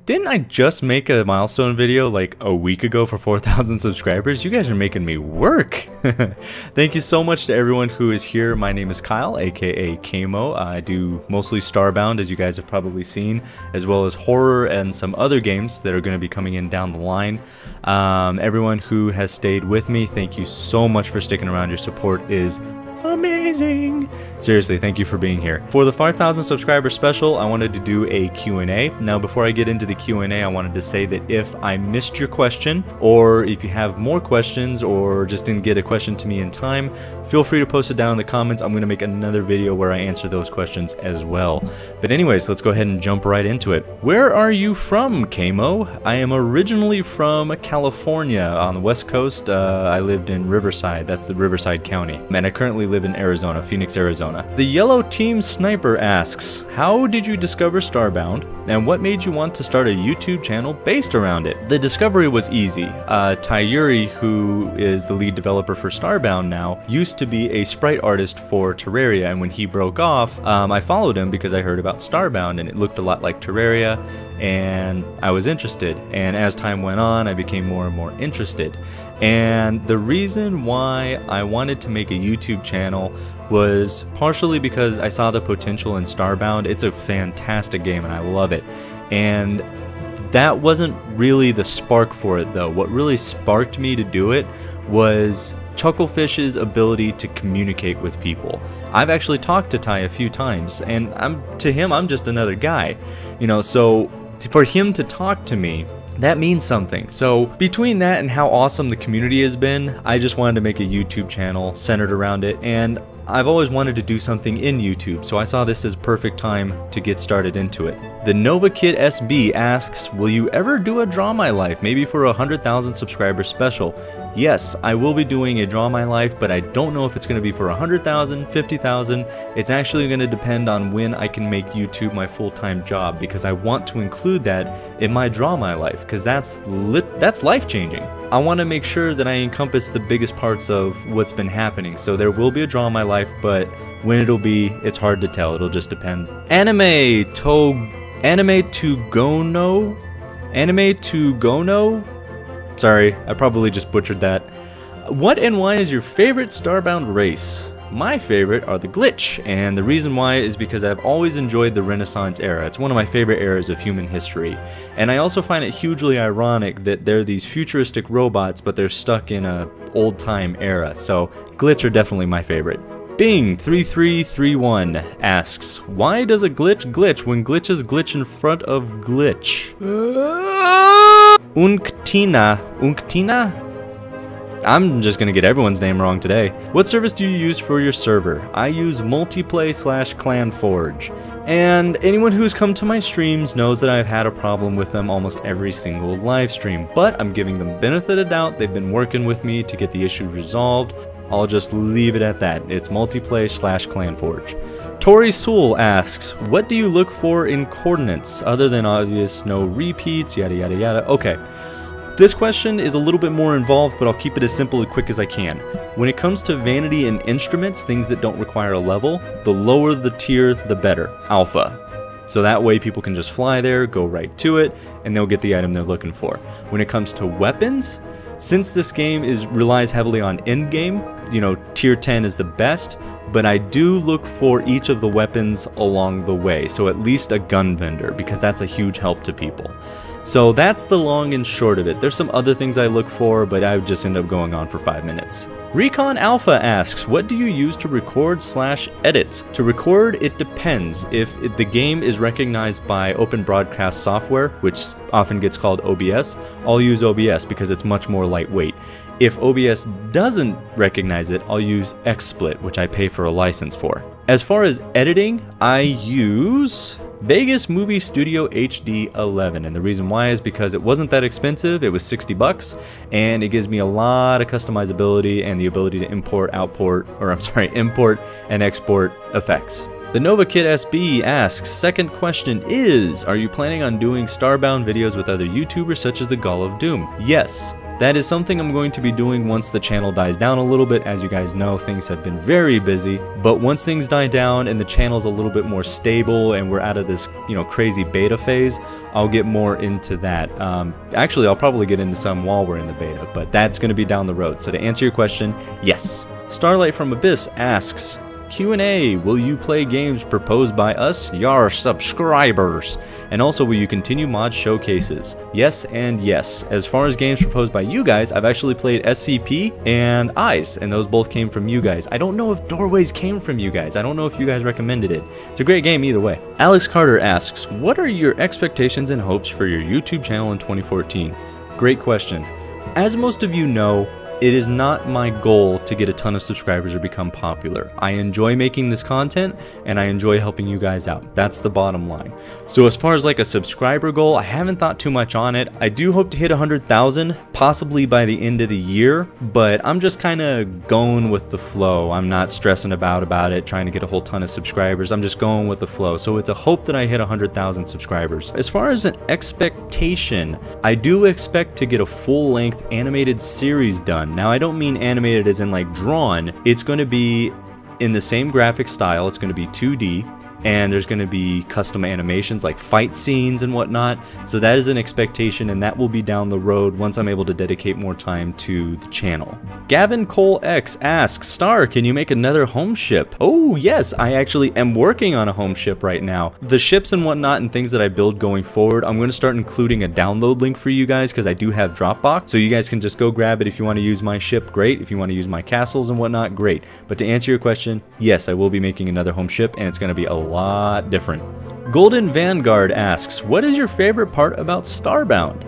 Didn't I just make a milestone video like a week ago for 4,000 subscribers? You guys are making me work. Thank you so much to everyone who is here. My name is Kyle, aka Kamo. I do mostly Starbound, as you guys have probably seen, as well as horror and some other games that are going to be coming in down the line. Everyone who has stayed with me, thank you so much for sticking around. Your support is amazing. Seriously, thank you for being here. For the 5,000 subscriber special, I wanted to do a Q&A. Now, before I get into the Q&A, I wanted to say that if I missed your question, or if you have more questions, or just didn't get a question to me in time, feel free to post it down in the comments. I'm going to make another video where I answer those questions as well. But anyways, let's go ahead and jump right into it. Where are you from, Kamo? I am originally from California on the West Coast. I lived in Riverside. That's the Riverside County. And I currently live in Arizona, Phoenix, Arizona. The Yellow Team Sniper asks, how did you discover Starbound, and what made you want to start a YouTube channel based around it? The discovery was easy. Tayuri, who is the lead developer for Starbound now, used to be a sprite artist for Terraria, and when he broke off, I followed him because I heard about Starbound and it looked a lot like Terraria, and I was interested. And as time went on, I became more and more interested. And the reason why I wanted to make a YouTube channel was partially because I saw the potential in Starbound. It's a fantastic game and I love it. And that wasn't really the spark for it though. What really sparked me to do it was Chucklefish's ability to communicate with people. I've actually talked to Ty a few times, and to him, I'm just another guy. You know, so for him to talk to me, that means something. So between that and how awesome the community has been, I just wanted to make a YouTube channel centered around it, and I've always wanted to do something in YouTube, so I saw this as perfect time to get started into it. The Nova Kid SB asks, will you ever do a Draw My Life, maybe for a 100,000 subscriber special? Yes, I will be doing a Draw My Life, but I don't know if it's going to be for 100,000, 50,000. It's actually going to depend on when I can make YouTube my full-time job, because I want to include that in my Draw My Life, because that's life-changing. I want to make sure that I encompass the biggest parts of what's been happening, so there will be a Draw My Life, but when it'll be, it's hard to tell. It'll just depend. Anime to Gono? Sorry, I probably just butchered that. What and why is your favorite Starbound race? My favorite are the Glitch, and the reason why is because I've always enjoyed the Renaissance era. It's one of my favorite eras of human history. And I also find it hugely ironic that they're these futuristic robots, but they're stuck in a old-time era. So Glitch are definitely my favorite. Bing3331 asks, why does a glitch glitch when glitches glitch in front of glitch? Unktina? I'm just gonna get everyone's name wrong today. What service do you use for your server? I use multiplay/clanforge. And anyone who's come to my streams knows that I've had a problem with them almost every single live stream, but I'm giving them benefit of doubt. They've been working with me to get the issue resolved. I'll just leave it at that. It's multiplay/clanforge. Tori Sewell asks, what do you look for in coordinates other than obvious no repeats, yada yada yada? Okay. This question is a little bit more involved, but I'll keep it as simple and quick as I can. When it comes to vanity and instruments, things that don't require a level, the lower the tier, the better. Alpha. So that way people can just fly there, go right to it, and they'll get the item they're looking for. When it comes to weapons, since this game relies heavily on end game, you know, tier 10 is the best, but I do look for each of the weapons along the way. So at least a gun vendor, because that's a huge help to people. So that's the long and short of it. There's some other things I look for, but I would just end up going on for 5 minutes. Recon Alpha asks, what do you use to record/edit? To record, it depends. If the game is recognized by open broadcast software, which often gets called OBS, I'll use OBS because it's much more lightweight. If OBS doesn't recognize it, I'll use XSplit, which I pay for a license for. As far as editing, I use Vegas Movie Studio HD 11, and the reason why is because it wasn't that expensive. It was 60 bucks, and it gives me a lot of customizability and the ability to import and export effects. The Nova Kid SB asks, second question is, are you planning on doing Starbound videos with other YouTubers such as the Gall of Doom? Yes. That is something I'm going to be doing once the channel dies down a little bit. As you guys know, things have been very busy, but once things die down and the channel's a little bit more stable and we're out of this, crazy beta phase, I'll get more into that. Actually, I'll probably get into some while we're in the beta, but that's going to be down the road. So to answer your question, yes. Starlight from Abyss asks, Q&A, will you play games proposed by us, your subscribers? And also, will you continue mod showcases? Yes and yes. As far as games proposed by you guys, I've actually played SCP and Eyes, and those both came from you guys. I don't know if Doorways came from you guys. I don't know if you guys recommended it. It's a great game either way. Alex Carter asks, what are your expectations and hopes for your YouTube channel in 2014? Great question. As most of you know, it is not my goal to get a ton of subscribers or become popular. I enjoy making this content and I enjoy helping you guys out. That's the bottom line. So as far as like a subscriber goal, I haven't thought too much on it. I do hope to hit 100,000 possibly by the end of the year, but I'm just kind of going with the flow. I'm not stressing about it, trying to get a whole ton of subscribers. I'm just going with the flow. So it's a hope that I hit 100,000 subscribers. As far as an expectation, I do expect to get a full-length animated series done. Now, I don't mean animated as in like drawn. It's going to be in the same graphic style. It's going to be 2D. And there's going to be custom animations like fight scenes and whatnot. So that is an expectation, and that will be down the road once I'm able to dedicate more time to the channel. Gavin Cole X asks, Star, can you make another home ship? Oh yes, I actually am working on a home ship right now. The ships and whatnot and things that I build going forward, I'm going to start including a download link for you guys because I do have Dropbox. So you guys can just go grab it if you want to use my ship, great. If you want to use my castles and whatnot, great. But to answer your question, yes, I will be making another home ship, and it's going to be a lot different. Golden Vanguard asks, what is your favorite part about Starbound?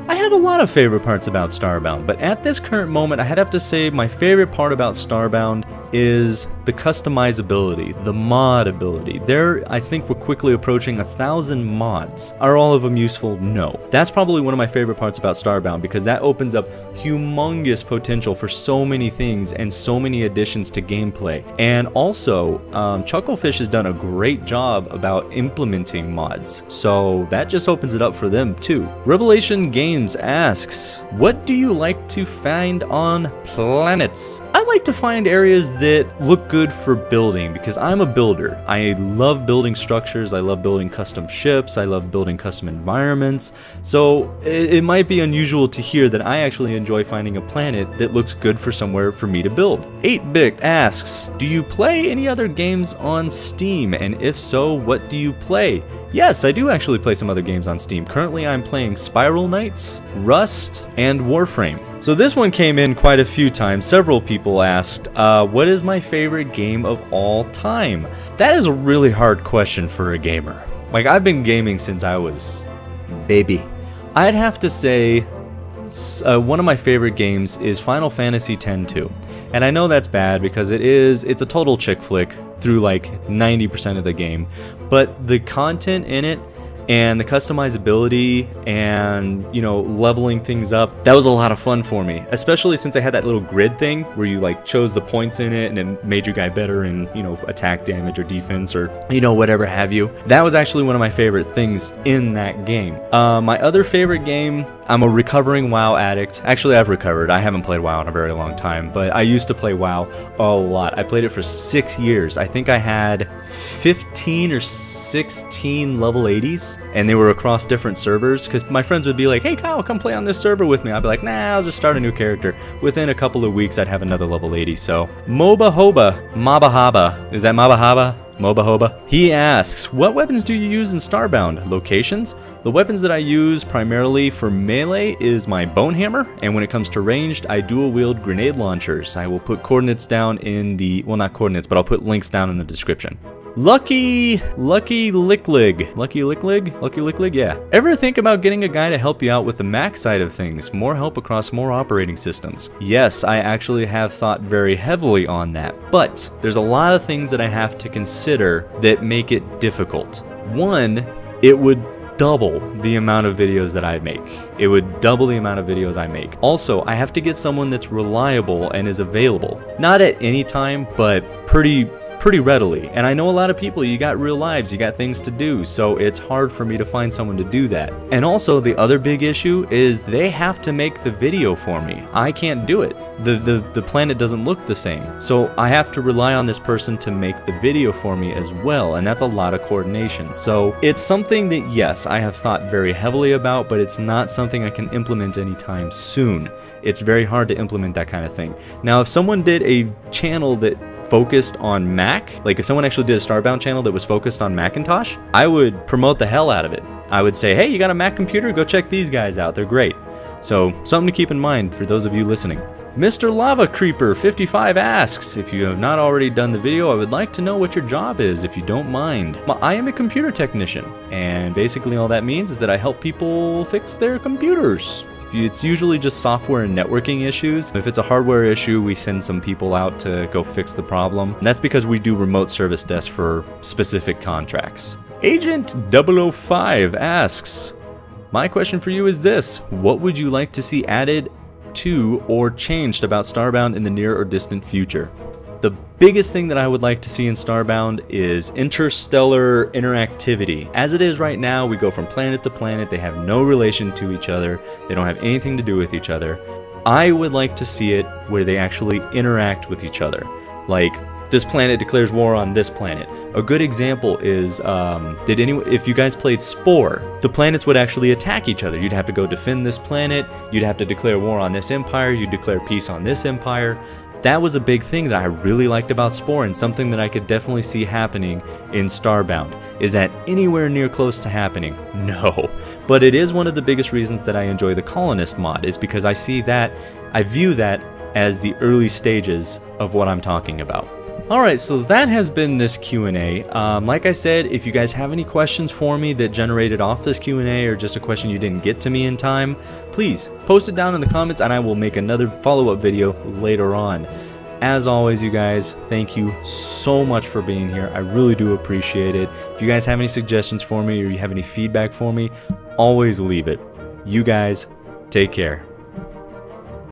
I have a lot of favorite parts about Starbound, but at this current moment, I'd have to say my favorite part about Starbound is the customizability, the mod ability. There, I think we're quickly approaching 1,000 mods. Are all of them useful? No. That's probably one of my favorite parts about Starbound because that opens up humongous potential for so many things and so many additions to gameplay. And also, Chucklefish has done a great job about implementing mods, so that just opens it up for them too. Revelation Games asks, what do you like to find on planets? I like to find areas that look good for building because I'm a builder. I love building structures, I love building custom ships, I love building custom environments. So it might be unusual to hear that I actually enjoy finding a planet that looks good for somewhere for me to build. 8bit asks, do you play any other games on Steam? And if so, what do you play? Yes, I do actually play some other games on Steam. Currently I'm playing Spiral Knights, Rust, and Warframe. So this one came in quite a few times. Several people asked, what is my favorite game of all time? That is a really hard question for a gamer. Like, I've been gaming since I was baby. I'd have to say one of my favorite games is Final Fantasy X-2. And I know that's bad because it's a total chick flick through like 90% of the game. But the content in it and the customizability and, leveling things up, that was a lot of fun for me, especially since I had that little grid thing where you like chose the points in it and it made your guy better in, attack damage or defense or, whatever have you. That was actually one of my favorite things in that game. My other favorite game, I'm a recovering WoW addict. Actually, I've recovered. I haven't played WoW in a very long time, but I used to play WoW a lot. I played it for 6 years. I think I had 15 or 16 level 80s, and they were across different servers, because my friends would be like, hey Kyle, come play on this server with me. I'd be like, nah, I'll just start a new character. Within a couple of weeks, I'd have another level 80, so. Mobahaba, Mabahaba, is that Mabahaba? Mobahoba. He asks, what weapons do you use in Starbound? Locations? The weapons that I use primarily for melee is my bone hammer, and when it comes to ranged, I dual wield grenade launchers. I will put coordinates down in the, well, not coordinates, but I'll put links down in the description. Lucky Licklig, yeah. Ever think about getting a guy to help you out with the Mac side of things? More help across more operating systems. Yes, I actually have thought very heavily on that, but there's a lot of things that I have to consider that make it difficult. One, it would double the amount of videos that I make. It would double the amount of videos I make. Also, I have to get someone that's reliable and is available. Not at any time, but pretty pretty readily. And I know a lot of people, you got real lives, you got things to do, so it's hard for me to find someone to do that. And also the other big issue is they have to make the video for me. I can't do it. The planet doesn't look the same. So I have to rely on this person to make the video for me as well, and that's a lot of coordination. So it's something that, yes, I have thought very heavily about, but it's not something I can implement anytime soon. It's very hard to implement that kind of thing. Now, if someone did a channel that focused on Mac, like if someone actually did a Starbound channel that was focused on Macintosh, I would promote the hell out of it. I would say, hey, you got a Mac computer? Go check these guys out. They're great. So something to keep in mind for those of you listening. Mr. Lava Creeper 55 asks, if you have not already done the video, I would like to know what your job is, if you don't mind. I am a computer technician, and basically all that means is that I help people fix their computers. It's usually just software and networking issues. If it's a hardware issue, we send some people out to go fix the problem. And that's because we do remote service desks for specific contracts. Agent 005 asks, my question for you is this: what would you like to see added to or changed about Starbound in the near or distant future? The biggest thing that I would like to see in Starbound is interstellar interactivity. As it is right now, we go from planet to planet. They have no relation to each other. They don't have anything to do with each other. I would like to see it where they actually interact with each other. Like, this planet declares war on this planet. A good example is, if you guys played Spore, the planets would actually attack each other. You'd have to go defend this planet. You'd have to declare war on this empire. You'd declare peace on this empire. That was a big thing that I really liked about Spore, and something that I could definitely see happening in Starbound. Is that anywhere near close to happening? No. But it is one of the biggest reasons that I enjoy the Colonist mod, is because I view that as the early stages of what I'm talking about. Alright, so that has been this Q&A. Like I said, if you guys have any questions for me that generated off this Q&A, or just a question you didn't get to me in time, please post it down in the comments and I will make another follow-up video later on. As always, you guys, thank you so much for being here. I really do appreciate it. If you guys have any suggestions for me or you have any feedback for me, always leave it. You guys, take care.